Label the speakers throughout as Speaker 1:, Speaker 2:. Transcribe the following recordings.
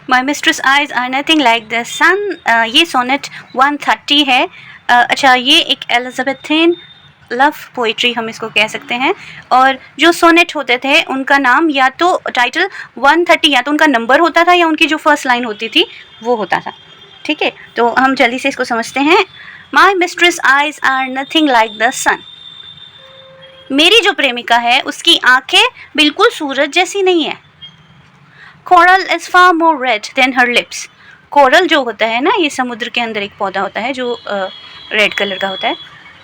Speaker 1: My mistress eyes are nothing like the sun, ये sonnet 130 है। अच्छा, ये एक एलिजाबेथन लव पोइट्री हम इसको कह सकते हैं। और जो सोनेट होते थे उनका नाम या तो टाइटल 130 या तो उनका नंबर होता था या उनकी जो फर्स्ट लाइन होती थी वो होता था। ठीक है, तो हम जल्दी से इसको समझते हैं। My mistress eyes are nothing like the sun. मेरी जो प्रेमिका है उसकी आंखें बिल्कुल सूरज जैसी नहीं है। Coral is far more red than her lips. Coral जो होता है ना, ये समुद्र के अंदर एक पौधा होता है जो रेड कलर का होता है।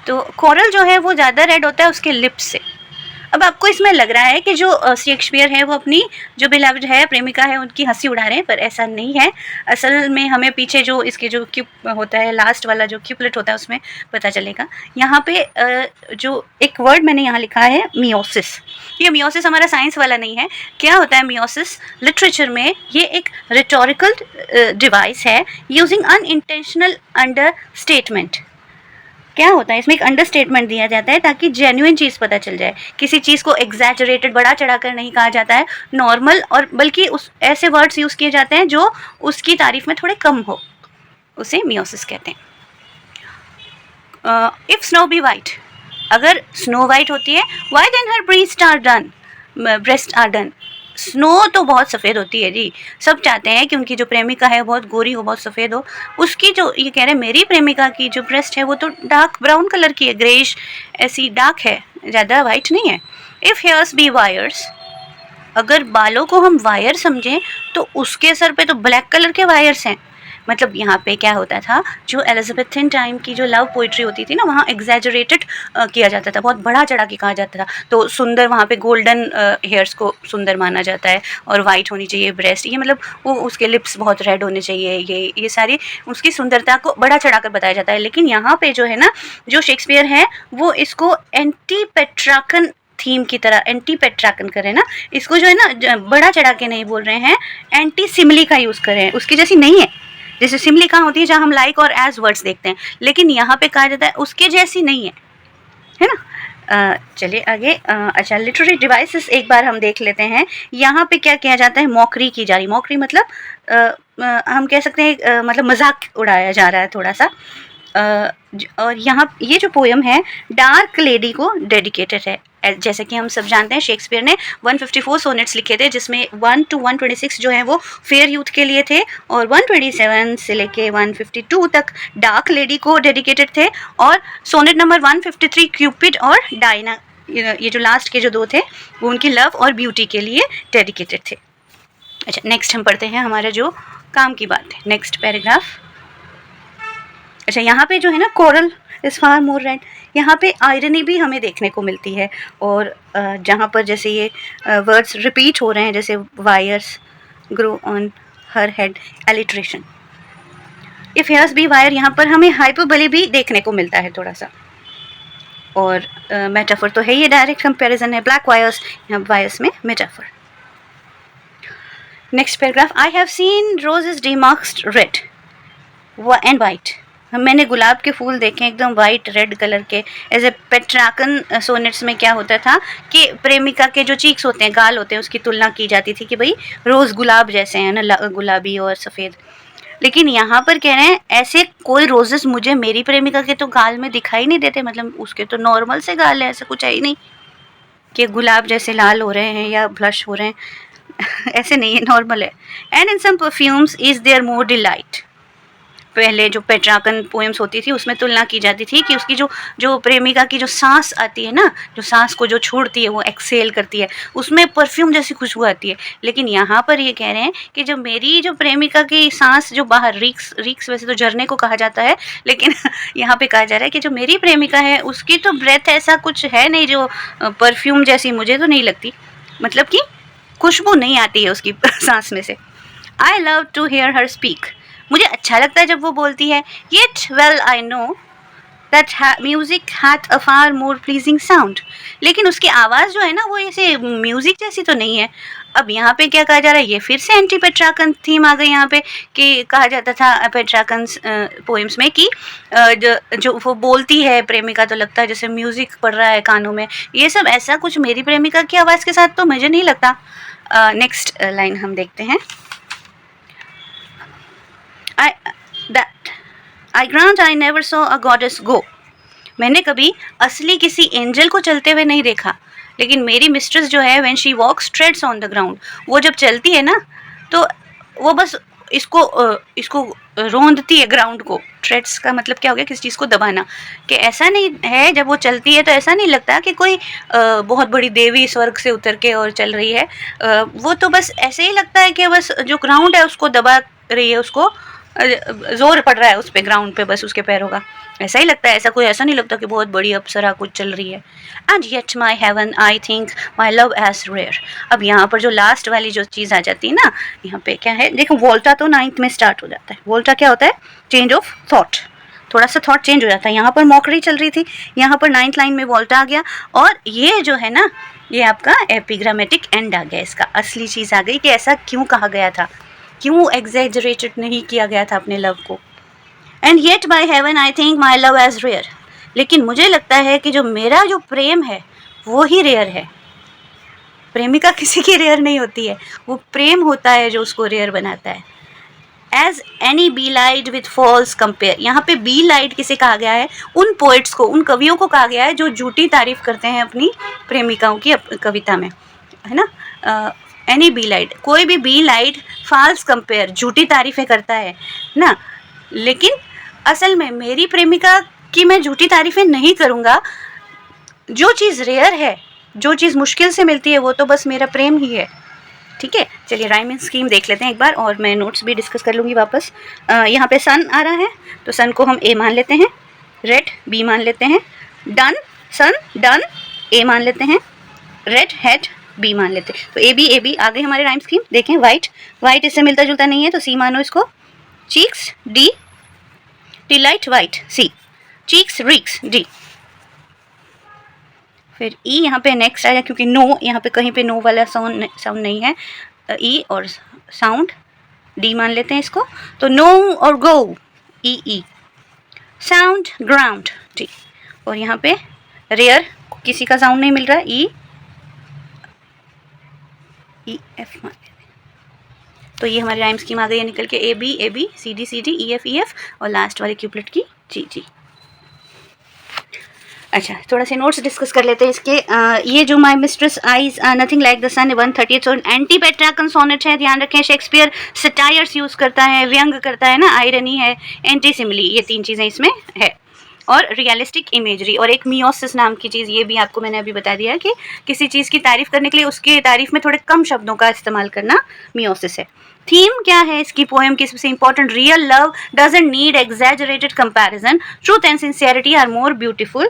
Speaker 1: तो कोरल जो है वो ज़्यादा रेड होता है उसके लिप्स से। अब आपको इसमें लग रहा है कि जो शेक्सपियर है वो अपनी जो बिलव्ड है प्रेमिका है उनकी हंसी उड़ा रहे हैं, पर ऐसा नहीं है। असल में हमें पीछे जो इसके जो क्यूप होता है, लास्ट वाला जो क्यूपलेट होता है उसमें पता चलेगा। यहाँ पे जो एक वर्ड मैंने यहाँ लिखा है मियोसिस। ये मियोसिस हमारा साइंस वाला नहीं है। क्या होता है मियोसिस? लिटरेचर में ये एक रिटोरिकल डिवाइस है यूजिंग अनइंटेंशनल अंडर स्टेटमेंट। क्या होता है, इसमें एक अंडर स्टेटमेंट दिया जाता है ताकि जेन्युइन चीज़ पता चल जाए। किसी चीज़ को एग्जैजरेटेड, बढ़ा चढ़ा कर नहीं कहा जाता है, नॉर्मल, और बल्कि उस ऐसे वर्ड्स यूज़ किए जाते हैं जो उसकी तारीफ में थोड़े कम हो, उसे मियोसिस कहते हैं। इफ़ स्नो बी वाइट, अगर स्नो वाइट होती है, why then her breast are dun. Snow तो बहुत सफ़ेद होती है जी, सब चाहते हैं कि उनकी जो प्रेमिका है बहुत गोरी हो, बहुत सफ़ेद हो। उसकी जो, ये कह रहे हैं मेरी प्रेमिका की जो ब्रेस्ट है वो तो डार्क ब्राउन कलर की है, ग्रेश ऐसी डार्क है, ज़्यादा वाइट नहीं है। इफ़ हेयर्स बी वायर्स, अगर बालों को हम वायर समझें तो उसके सर पे तो ब्लैक कलर के वायर्स हैं। मतलब यहाँ पे क्या होता था, जो एलिजाबेथन टाइम की जो लव पोइट्री होती थी ना, वहाँ एग्जैजरेटेड किया जाता था, बहुत बढ़ा चढ़ा के कहा जाता था। तो सुंदर, वहाँ पे गोल्डन हेयर्स को सुंदर माना जाता है, और वाइट होनी चाहिए ब्रेस्ट, ये मतलब वो उसके लिप्स बहुत रेड होने चाहिए, ये सारी उसकी सुंदरता को बढ़ा चढ़ा कर बताया जाता है। लेकिन यहाँ पे जो है ना, जो शेक्सपियर है वो इसको एंटी पेट्रार्कन थीम की तरह, एंटी पेट्रार्कन करें ना, इसको जो है ना बढ़ा चढ़ा के नहीं बोल रहे हैं, एंटी सिमिली का यूज़ करें, उसकी जैसी नहीं है। जैसे सिमिली कहाँ होती है, जहाँ हम लाइक और एज वर्ड्स देखते हैं, लेकिन यहाँ पे कहा जाता है उसके जैसी नहीं है ना। चलिए आगे। अच्छा, लिटरेरी डिवाइसेस एक बार हम देख लेते हैं। यहाँ पे क्या किया जाता है, मॉकरी की जा रही। मॉकरी मतलब हम कह सकते हैं मतलब मजाक उड़ाया जा रहा है थोड़ा सा। और यहाँ ये जो पोएम है डार्क लेडी को डेडिकेटेड है। जैसे कि हम सब जानते हैं शेक्सपियर ने 154 सोनेट्स लिखे थे, जिसमें 1 to 126 जो हैं वो फेयर यूथ के लिए थे, और 127 से लेके 152 तक डार्क लेडी को डेडिकेटेड थे, और सोनेट नंबर 153 क्यूपिड और डायना, ये जो लास्ट के जो दो थे वो उनकी लव और ब्यूटी के लिए डेडिकेटेड थे। अच्छा, नेक्स्ट हम पढ़ते हैं हमारा जो काम की बात है, नेक्स्ट पैराग्राफ। अच्छा, यहाँ पे जो है ना, coral is far more red, यहाँ पे आयरनी भी हमें देखने को मिलती है। और जहाँ पर जैसे ये वर्ड्स रिपीट हो रहे हैं, जैसे wires grow on her head, alliteration. If hairs be wire, यहाँ पर हमें हाइपरबोली भी देखने को मिलता है थोड़ा सा। और मेटाफर तो है, ये डायरेक्ट कंपैरिजन है, ब्लैक वायर्स, यहाँ वायर्स में metaphor. Next paragraph. I have seen roses damasked red and white, मैंने गुलाब के फूल देखे एकदम वाइट रेड कलर के। एज ए पेट्रार्कन सोनेट्स में क्या होता था कि प्रेमिका के जो चीक्स होते हैं, गाल होते हैं, उसकी तुलना की जाती थी कि भाई रोज़ गुलाब जैसे हैं ना, गुलाबी और सफ़ेद। लेकिन यहाँ पर कह रहे हैं ऐसे कोई रोजेस मुझे मेरी प्रेमिका के तो गाल में दिखाई नहीं देते, मतलब उसके तो नॉर्मल से गाल है, ऐसा कुछ है ही नहीं कि गुलाब जैसे लाल हो रहे हैं या ब्लश हो रहे हैं ऐसे नहीं है, नॉर्मल है। And in some perfumes is there more delight, पहले जो पेट्रार्कन पोएम्स होती थी उसमें तुलना की जाती थी कि उसकी जो प्रेमिका की जो सांस आती है ना, जो सांस को जो छोड़ती है वो एक्सेल करती है, उसमें परफ्यूम जैसी खुशबू आती है। लेकिन यहाँ पर ये कह रहे हैं कि जो मेरी जो प्रेमिका की सांस जो बाहर रीक्स वैसे तो झरने को कहा जाता है, लेकिन यहाँ पे कहा जा रहा है कि जो मेरी प्रेमिका है उसकी तो ब्रेथ ऐसा कुछ है नहीं जो परफ्यूम जैसी मुझे तो नहीं लगती, मतलब कि खुशबू नहीं आती है उसकी सांस में से। I love to hear her speak, मुझे अच्छा लगता है जब वो बोलती है। Yet well I know that music had a far more pleasing sound, लेकिन उसकी आवाज़ जो है ना वो ऐसे म्यूज़िक जैसी तो नहीं है। अब यहाँ पे क्या कहा जा रहा है, ये फिर से एंटी पेट्रार्कन थीम आ गई यहाँ पे, कि कहा जाता था पेट्रार्कन पोएम्स में कि जो वो बोलती है प्रेमिका तो लगता है जैसे म्यूज़िक पड़ रहा है कानों में। ये सब ऐसा कुछ मेरी प्रेमिका की आवाज़ के साथ तो मुझे नहीं लगता। नेक्स्ट लाइन हम देखते हैं। I grant I never saw a goddess go, मैंने कभी असली किसी एंजल को चलते हुए नहीं देखा, लेकिन मेरी मिस्ट्रेस जो है when she walks treads on the ground, वो जब चलती है ना तो वो बस इसको रोंदती है ग्राउंड को। ट्रेड्स का मतलब क्या हो गया, किसी चीज़ को दबाना, कि ऐसा नहीं है जब वो चलती है तो ऐसा नहीं लगता कि कोई बहुत बड़ी देवी स्वर्ग से उतर के और चल रही है, वो तो बस ऐसे ही लगता है कि बस जो ग्राउंड है उसको दबा रही है, उसको जोर पड़ रहा है उस पे, ग्राउंड पे बस उसके पैरों का, ऐसा ही लगता है, ऐसा नहीं लगता कि बहुत बड़ी अप्सरा कुछ चल रही है। And yet my heaven I think my love as rare. अब यहाँ पर जो लास्ट वाली जो चीज़ आ जाती है ना, यहाँ पे क्या है, देखो वोल्टा तो 9th में स्टार्ट हो जाता है। वोल्टा क्या होता है, चेंज ऑफ थॉट, थोड़ा सा थॉट चेंज हो जाता है। यहाँ पर मॉकरी चल रही थी, यहाँ पर 9th लाइन में वोल्टा आ गया, और ये जो है ना, ये आपका एपिग्रामेटिक एंड आ गया, इसका असली चीज़ आ गई कि ऐसा क्यों कहा गया था, क्यों एग्जेजरेटेड नहीं किया गया था अपने लव को। And yet by heaven I think my love as rare, लेकिन मुझे लगता है कि जो मेरा जो प्रेम है वो ही रेयर है। प्रेमिका किसी की रेयर नहीं होती है, वो प्रेम होता है जो उसको रेयर बनाता है। As any belied with false compare, यहाँ पे बी लाइड किसे कहा गया है, उन पोइट्स को, उन कवियों को कहा गया है जो झूठी तारीफ करते हैं अपनी प्रेमिकाओं की कविता में, है ना। एनी बी लाइड, कोई भी बी लाइड फॉल्स कंपेयर, झूठी तारीफें करता है ना, लेकिन असल में मेरी प्रेमिका की मैं झूठी तारीफें नहीं करूँगा। जो चीज़ रेयर है, जो चीज़ मुश्किल से मिलती है, वो तो बस मेरा प्रेम ही है। ठीक है, चलिए राइमिंग स्कीम देख लेते हैं एक बार, और मैं नोट्स भी डिस्कस कर लूँगी वापस। यहाँ पे सन आ रहा है तो सन को हम ए मान लेते हैं, रेड बी मान लेते हैं, डन सन डन ए मान लेते हैं, रेड हेड बी मान लेते हैं। तो ए बी आ गई हमारे राइम स्कीम। देखें वाइट, वाइट इससे मिलता जुलता नहीं है तो सी मानो इसको। चीक्स डी, डिलाइट वाइट सी, चीक्स रिक्स डी। फिर ई यहाँ पे नेक्स्ट आएगा, क्योंकि नो यहाँ पे कहीं पे नो वाला साउंड नहीं है, ई और साउंड डी मान लेते हैं इसको। तो नो और गो ई ई, साउंड ग्राउंड डी, और यहाँ पे रेयर किसी का साउंड नहीं मिल रहा, ई ई एफ मान लेते हैं। तो ये हमारी राइम स्कीम आ गई है निकल के, A B C D E F और लास्ट वाले क्यूपलेट की जी जी। अच्छा, थोड़ा से नोट्स डिस्कस कर लेते हैं इसके। ये जो my mistress eyes nothing like the sun 130th और एंटी पेट्रार्कन सोनेट है, ध्यान रखें। शेक्सपियर सटायर्स यूज़ करता है, व्यंग करता है ना, आयरनी है, एंटी सिमिली, ये 3 चीज़ें इसमें है, और रियलिस्टिक इमेजरी, और एक मियोसिस नाम की चीज़, ये भी आपको मैंने अभी बता दिया है कि किसी चीज़ की तारीफ़ करने के लिए उसकी तारीफ़ में थोड़े कम शब्दों का इस्तेमाल करना मियोसिस है। थीम क्या है इसकी पोएम की सबसे important, real love doesn't need exaggerated comparison, truth and sincerity are more beautiful.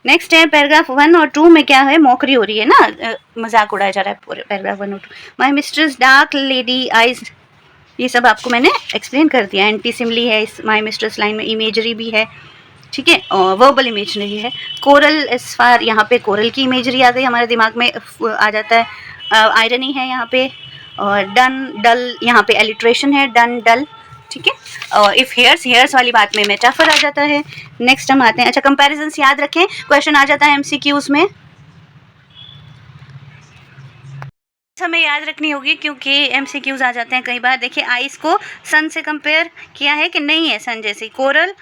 Speaker 1: Next है पैराग्राफ 1 और 2 में क्या है, मौकरी हो रही है ना, मजाक उड़ाया जा रहा है पूरे पैराग्राफ 1 और 2। माई मिस्ट्रेस डार्क लेडी आइज, ये सब आपको मैंने एक्सप्लेन कर दिया। एंटी सिमिली है इस माई मिस्ट्रेस लाइन में, इमेजरी भी है, ठीक है, और वर्बल इमेजरी है। कोरल इस फार, यहाँ पे कोरल की इमेजरी आ गई हमारे दिमाग में, आ जाता है। आयरनी है यहाँ पे, और डन डल, यहाँ पे एलिट्रेशन है, डन डल, ठीक है। और इफ़ हेयर्स वाली बात में मेटाफर आ जाता है। नेक्स्ट हम आते हैं, अच्छा कंपैरिजंस याद रखें, क्वेश्चन आ जाता है एमसीक्यूज में, हमें याद रखनी होगी क्योंकि एमसीक्यूज आ जाते हैं कई बार। देखिए आइस को सन से कंपेयर किया है कि नहीं है सन जैसी, कोरल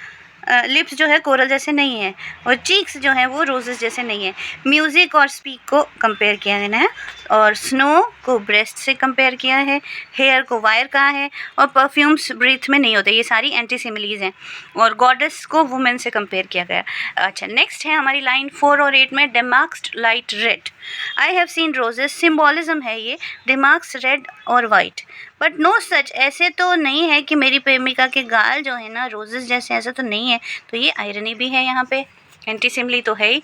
Speaker 1: लिप्स जो है कोरल जैसे नहीं है, और चीक्स जो है वो रोजेस जैसे नहीं है। म्यूज़िक और स्पीक को कंपेयर किया है, और स्नो को ब्रेस्ट से कंपेयर किया है, हेयर को वायर कहा है, और परफ्यूम्स ब्रीथ में नहीं होते, ये सारी एंटी सिमिलीज हैं, और गॉडेस को वुमेन से कंपेयर किया गया। अच्छा नेक्स्ट है हमारी लाइन 4 और 8 में, damasked light red, I have seen roses, symbolism है ये, डेमार्क्स रेड और वाइट, बट नो सच, ऐसे तो नहीं है कि मेरी प्रेमिका के गाल जो है ना रोजेस जैसे, ऐसा तो नहीं है। तो ये आयरनी भी है यहाँ पे, एंटी सिमिली तो है ही,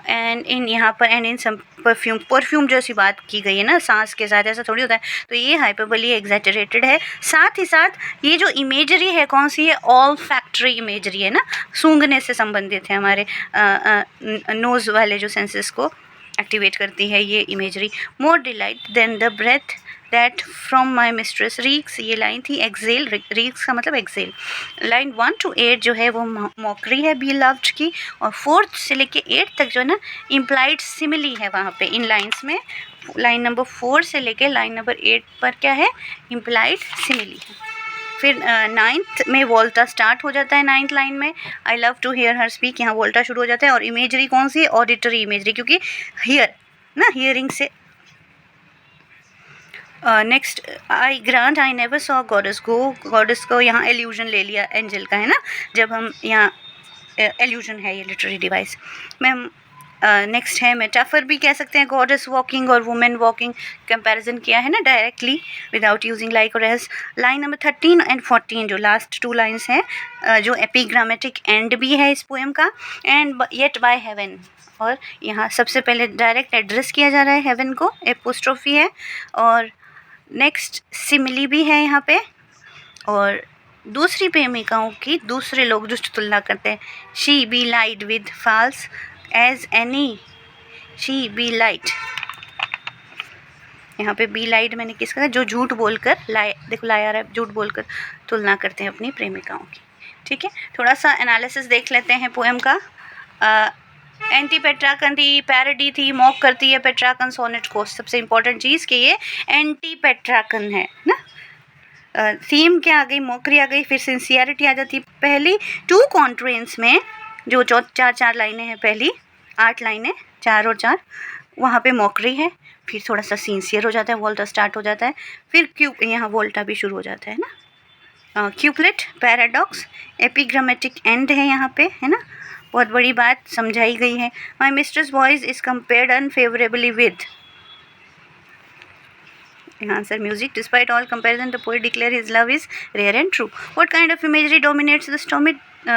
Speaker 1: एंड इन यहाँ पर एंड इन सम परफ्यूम जैसी बात की गई है ना, सांस के साथ, ऐसा थोड़ी होता है। तो ये हाइपरबोली एग्जैजरेटेड है। साथ ही साथ ये जो इमेजरी है कौन सी है, ऑल फैक्ट्री इमेजरी है ना, सूंघने से संबंधित है, हमारे नोज़ वाले जो सेंसेस को एक्टिवेट करती है ये imagery. More delight than the breath that from my mistress reeks, ये लाइन थी एक्सेल, रीक्स का मतलब एक्सेल। लाइन 1 to 8 जो है वो मॉकरी है बी लव्ड की, और 4th से लेके 8 तक जो है ना इम्प्लाइड सिमिली है वहाँ पे इन लाइन्स में। लाइन नंबर 4 से लेके लाइन नंबर 8 पर क्या है, इम्प्लाइड सिमिली है। फिर 9th में वोल्टा स्टार्ट हो जाता है 9th लाइन में, I love to hear her speak, यहाँ वोल्टा शुरू हो जाता है। और इमेजरी कौन सी? ऑडिटरी इमेजरी, क्योंकि हियर ना, हियरिंग से। Next, I grant I never saw goddess go, goddess को यहाँ एल्यूजन ले लिया एंजल का, है ना, जब हम यहाँ एल्यूजन है ये लिटरेरी डिवाइस। मैम नेक्स्ट है मेटाफर भी कह सकते हैं, गॉडेस वॉकिंग और वुमेन वॉकिंग कंपैरिजन किया है ना डायरेक्टली विदाउट यूजिंग लाइक और एज। लाइन नंबर 13 एंड 14 जो लास्ट 2 लाइन्स हैं जो एपिग्रामेटिक एंड भी है इस पोएम का, एंड येट बाय हेवन, और यहाँ सबसे पहले डायरेक्ट एड्रेस किया जा रहा है हेवन को, एपोस्ट्रोफी है। और नेक्स्ट सिमिली भी है यहाँ पे, और दूसरी प्रेमिकाओं की दूसरे लोग जो तुलना करते हैं, she belied with false as any, she belied, यहाँ पे बी लाइट मैंने किसका कहा? जो झूठ बोलकर देखो लाया रहा है, झूठ बोलकर तुलना करते हैं अपनी प्रेमिकाओं की। ठीक है, थोड़ा सा एनालिसिस देख लेते हैं पोएम का। एंटी पेट्राकन थी, पैरोडी थी, मॉक करती है पेट्राकन सोनेट को। सबसे इम्पोर्टेंट चीज़ कि ये एंटी पेट्राकन है ना। थीम क्या आ गई? मॉकरी आ गई, फिर सिंसियरिटी आ जाती है। पहली 2 कॉन्ट्रेंस में जो 4 लाइनें हैं, पहली 8 लाइनें 4 और 4, वहाँ पे मॉकरी है, फिर थोड़ा सा सिंसियर हो जाता है, वोल्टा स्टार्ट हो जाता है, फिर यहाँ वोल्टा भी शुरू हो जाता है ना। क्यूपलेट, पैराडॉक्स, एपिग्रामेटिक एंड है यहाँ पे, है ना, बहुत बड़ी बात समझाई गई है। My mistress voice is compared unfavourably with, answer music, despite all comparison the poet declare his love is rare and true. What kind of imagery dominates the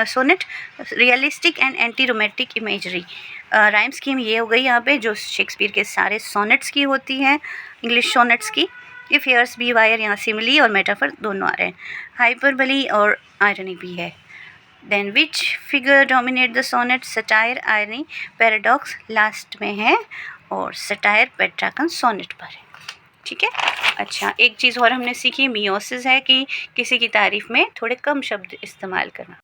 Speaker 1: sonnet? Realistic and anti romantic imagery. Rhyme scheme ये हो गई यहाँ पे जो Shakespeare के सारे sonnets की होती है, इंग्लिश सोनेट्स की। इफ हियर्स बी वायर, यहाँ सिमिली और मेटाफर दोनों आ रहे हैं। हाइपरबली और आयरनी भी है। Then which figure dominate the sonnet? Satire, irony, paradox last में है, और सटायर पेट्राकन सोनेट पर है। ठीक है, अच्छा एक चीज़ और हमने सीखी, मियोसिस है कि किसी की तारीफ़ में थोड़े कम शब्द इस्तेमाल करना।